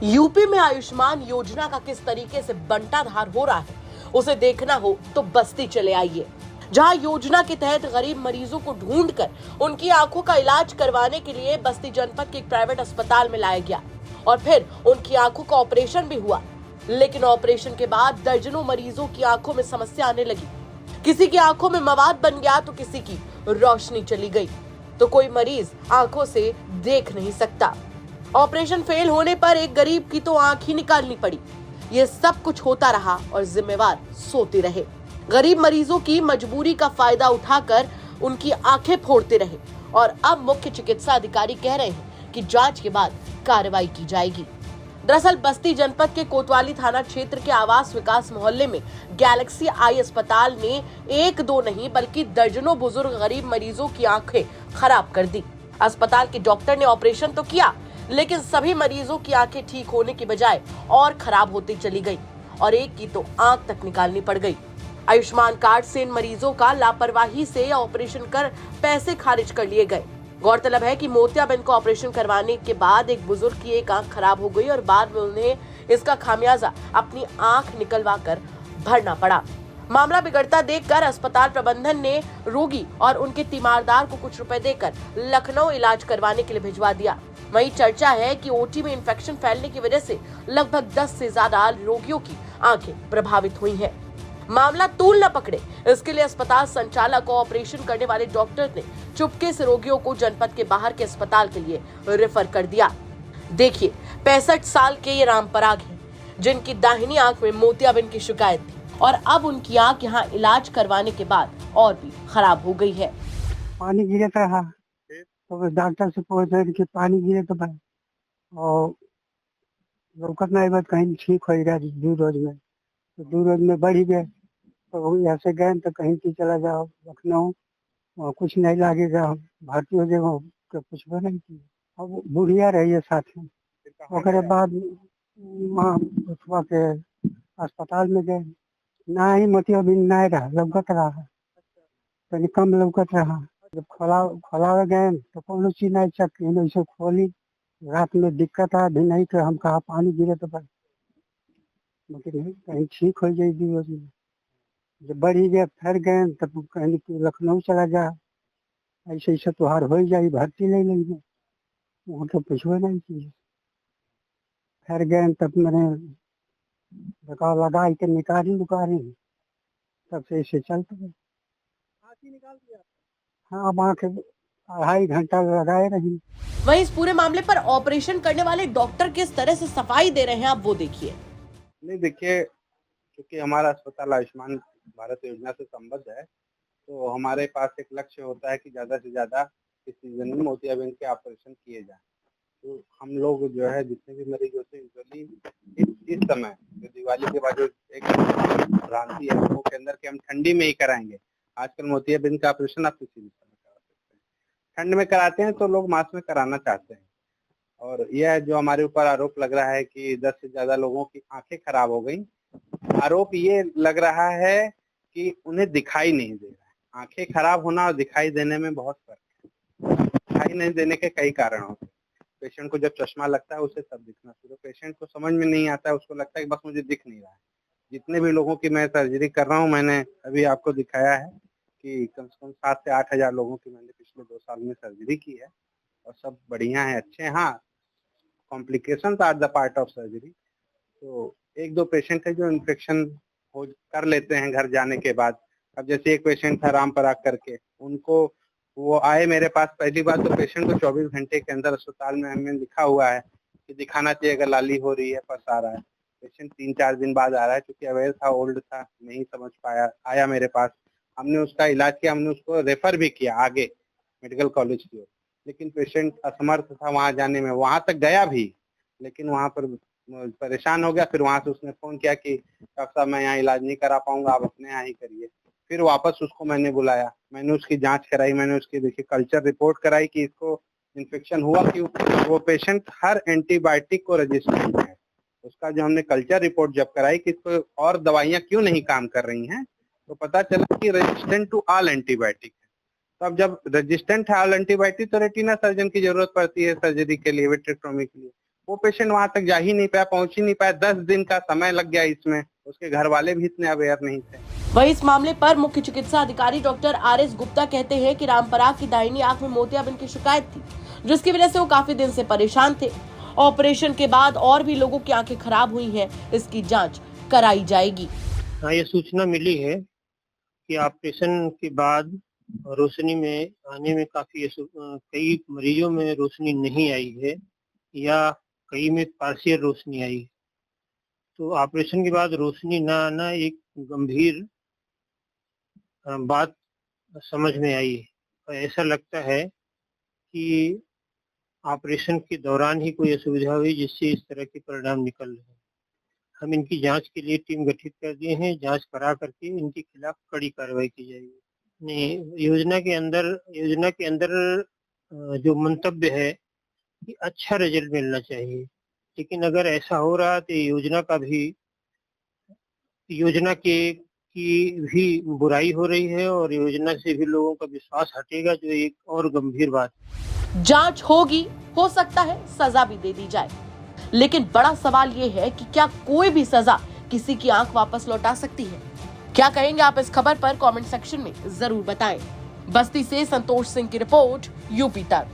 UP में आयुष्मान योजना का किस तरीके से बंटाधार हो रहा है, उसे देखना हो तो बस्ती चले आइए, जहां योजना के तहत गरीब मरीजों को ढूंढकर उनकी आंखों का इलाज करवाने के लिए बस्ती जनपद के एक प्राइवेट अस्पताल में लाया गया और फिर उनकी आंखों का ऑपरेशन भी हुआ। लेकिन ऑपरेशन के बाद दर्जनों मरीजों की आंखों में समस्या आने लगी। किसी की आंखों में मवाद बन गया तो किसी की रोशनी चली गई, तो कोई मरीज आंखों से देख नहीं सकता। ऑपरेशन फेल होने पर एक गरीब की तो आंख ही निकालनी पड़ी। ये सब कुछ होता रहा और जिम्मेवार सोते रहे। गरीब मरीजों की मजबूरी का फायदा उठाकर उनकी आंखें फोड़ते रहे और अब मुख्य चिकित्सा अधिकारी कह रहे हैं कि जांच के बाद कार्रवाई की जाएगी। दरअसल बस्ती जनपद के कोतवाली थाना क्षेत्र के आवास विकास मोहल्ले में गैलेक्सी आई अस्पताल ने एक दो नहीं बल्कि दर्जनों बुजुर्ग गरीब मरीजों की आंखें खराब कर दी। अस्पताल के डॉक्टर ने ऑपरेशन तो किया, लेकिन सभी मरीजों की आंखें ठीक होने की बजाय और खराब होती चली गई और एक की तो आंख तक निकालनी पड़ गई। आयुष्मान कार्ड से इन मरीजों का लापरवाही से ऑपरेशन कर पैसे खारिज कर लिए गए। गौरतलब है कि मोतियाबिंद को ऑपरेशन करवाने के बाद एक बुजुर्ग की एक आंख खराब हो गई और बाद में उन्हें इसका खामियाजा अपनी आंख निकलवा कर भरना पड़ा। मामला बिगड़ता देखकर अस्पताल प्रबंधन ने रोगी और उनके तीमारदार को कुछ रुपए देकर लखनऊ इलाज करवाने के लिए भिजवा दिया। वहीं चर्चा है कि ओटी में इंफेक्शन फैलने की वजह से लगभग 10 से ज्यादा रोगियों की आंखें प्रभावित हुई हैं। मामला तूल न पकड़े, इसके लिए अस्पताल संचालक और ऑपरेशन करने वाले डॉक्टर ने चुपके से रोगियों को जनपद के बाहर के अस्पताल के लिए रेफर कर दिया। देखिए, 65 साल के ये रामपराग हैं, जिनकी दाहिनी आंख में मोतियाबिंद की शिकायत थी और अब उनकी आंख यहाँ इलाज करवाने के बाद और भी खराब हो गई है। पानी गिरे रहा तो डॉक्टर से पूछ रहे कि पानी गिरे तो भाई और लौकत नहीं बात कहीं ठीक हो रहा दूर रोज में, तो दूर रोज में बढ़ ही गए तो यहाँ से गए तो कहीं की चला जाओ लखनऊ, वहाँ कुछ नहीं लागेगा, भर्ती हो जाएगा तो कुछ भी नहीं किया। अब बुढ़िया रही है साथ में, उसके बाद वहाँ उठवा के अस्पताल में गए, ना ही मोतियाबिंद नहीं रहा, लौकत रहा, तनी कम लौकत रहा। जब खोला गए तो कौन चीज नहीं चक्की ऐसे खोली, रात में दिक्कत आ भी नहीं तो हम कहा पानी गिरे तो कहीं ठीक हो जाएगी। जब बढ़ी गए फिर गए तब कहीं लखनऊ चला जा, ऐसे ऐसे तुहार हो जाए, भर्ती नहीं लेंगे, वहाँ तो पूछो नहीं चीज। फिर गए तब मैंने लगा के निकाली तब से ऐसे चलते गए। हाँ, अब आँख 2.5 घंटा लगाए रही। वहीं इस पूरे मामले पर ऑपरेशन करने वाले डॉक्टर किस तरह से सफाई दे रहे हैं, आप वो देखिए। नहीं, देखिए, क्योंकि हमारा अस्पताल आयुष्मान भारत योजना से संबद्ध है, तो हमारे पास एक लक्ष्य होता है कि ज़्यादा से ज़्यादा इस सीजन में मोतियाबिंद के ऑपरेशन किए जाएं। तो हम लोग जो है जितने भी मरीज होते हैं यूजुअली इस समय जो दिवाली के बाद जो एक भ्रांति है वो के अंदर कि हम ठंडी में ही कराएंगे। आजकल मोतियाबिंद का ऑपरेशन आप किसी भी समय करा सकते हैं। ठंड में कराते हैं तो लोग मास में कराना चाहते हैं, और यह जो हमारे ऊपर आरोप लग रहा है कि 10 से ज्यादा लोगों की आंखें खराब हो गई, आरोप ये लग रहा है कि उन्हें दिखाई नहीं दे रहा है। आंखें खराब होना और दिखाई देने में बहुत फर्क है। दिखाई नहीं देने के कई कारण होते हैं। पेशेंट को जब चश्मा लगता है उसे तब दिखना शुरू, पेशेंट को समझ में नहीं आता है, उसको लगता है कि बस मुझे दिख नहीं रहा है। जितने भी लोगों की मैं सर्जरी कर रहा हूँ, मैंने अभी आपको दिखाया है कि कम से कम 7 से 8 हजार लोगों की मैंने पिछले 2 साल में सर्जरी की है और सब बढ़िया है, अच्छे हैं। हाँ, complications are the part of surgery. तो एक दो पेशेंट है जो इन्फेक्शन हो कर लेते हैं घर जाने के बाद। अब जैसे एक पेशेंट था रामपराग करके, उनको वो आए मेरे पास पहली बार, तो पेशेंट को 24 घंटे के अंदर अस्पताल में हमें लिखा हुआ है कि दिखाना चाहिए अगर लाली हो रही है, पस आ रहा है। पेशेंट 3-4 दिन बाद आ रहा है, क्योंकि अवेयर था, ओल्ड था, नहीं समझ पाया, आया मेरे पास, हमने उसका इलाज किया, हमने उसको रेफर भी किया आगे मेडिकल कॉलेज की ओर, लेकिन पेशेंट असमर्थ था वहाँ जाने में। वहाँ तक गया भी, लेकिन वहाँ पर परेशान हो गया। फिर वहाँ से उसने फोन किया कि डॉक्टर साहब मैं यहाँ इलाज नहीं करा पाऊंगा, आप अपने यहाँ ही करिए। फिर वापस उसको मैंने बुलाया, मैंने उसकी जांच कराई, मैंने उसकी देखिए कल्चर रिपोर्ट कराई कि इसको इन्फेक्शन हुआ क्यों। वो पेशेंट हर एंटीबायोटिक को रेजिस्टेंट है। उसका जो हमने कल्चर रिपोर्ट जब कराई कि इसको और दवाइयाँ क्यों नहीं काम कर रही हैं, तो पता चला कि रेजिस्टेंट टू ऑल एंटीबायोटिक है। तो अब जब रेजिस्टेंट है ऑल एंटीबायोटिक तो रेटिना सर्जन की जरूरत पड़ती है सर्जरी के लिए, विट्रेक्टोमी के लिए। वो पेशेंट वहां तक जा ही नहीं पाया, पहुंच ही नहीं पाया। 10 दिन का समय लग गया इसमें। उसके घर वाले भी इतने अवेयर नहीं थे। वहीं इस मामले पर मुख्य चिकित्सा अधिकारी डॉक्टर आर.एस. गुप्ता कहते हैं कि रामपराग की दाहिनी आंख में मोतियाबिंद की शिकायत थी, जिसकी वजह से वो काफी दिन से परेशान थे। ऑपरेशन के बाद और भी लोगों की आंखें खराब हुई हैं, इसकी जांच कराई जाएगी। हाँ, ये सूचना मिली है कि ऑपरेशन के बाद रोशनी में आने में काफी कई मरीजों में रोशनी नहीं आई है या कई में पार्शियल रोशनी आई है। तो ऑपरेशन के बाद रोशनी ना आना एक गंभीर बात समझ में आई है और ऐसा लगता है कि ऑपरेशन के दौरान ही कोई असुविधा हुई जिससे इस तरह के परिणाम निकल रहे हैं। हम इनकी जांच के लिए टीम गठित कर दिए हैं। जांच करा करके इनके खिलाफ कड़ी कार्रवाई की जाएगी। नहीं, योजना के अंदर जो मंतव्य है कि अच्छा रिजल्ट मिलना चाहिए, लेकिन अगर ऐसा हो रहा तो योजना की भी बुराई हो रही है और योजना से भी लोगों का विश्वास हटेगा, जो एक और गंभीर बात है। जांच होगी, हो सकता है सजा भी दे दी जाए, लेकिन बड़ा सवाल ये है कि क्या कोई भी सजा किसी की आंख वापस लौटा सकती है? क्या कहेंगे आप इस खबर पर? कमेंट सेक्शन में जरूर बताएं। बस्ती से संतोष सिंह की रिपोर्ट, यूपी तक।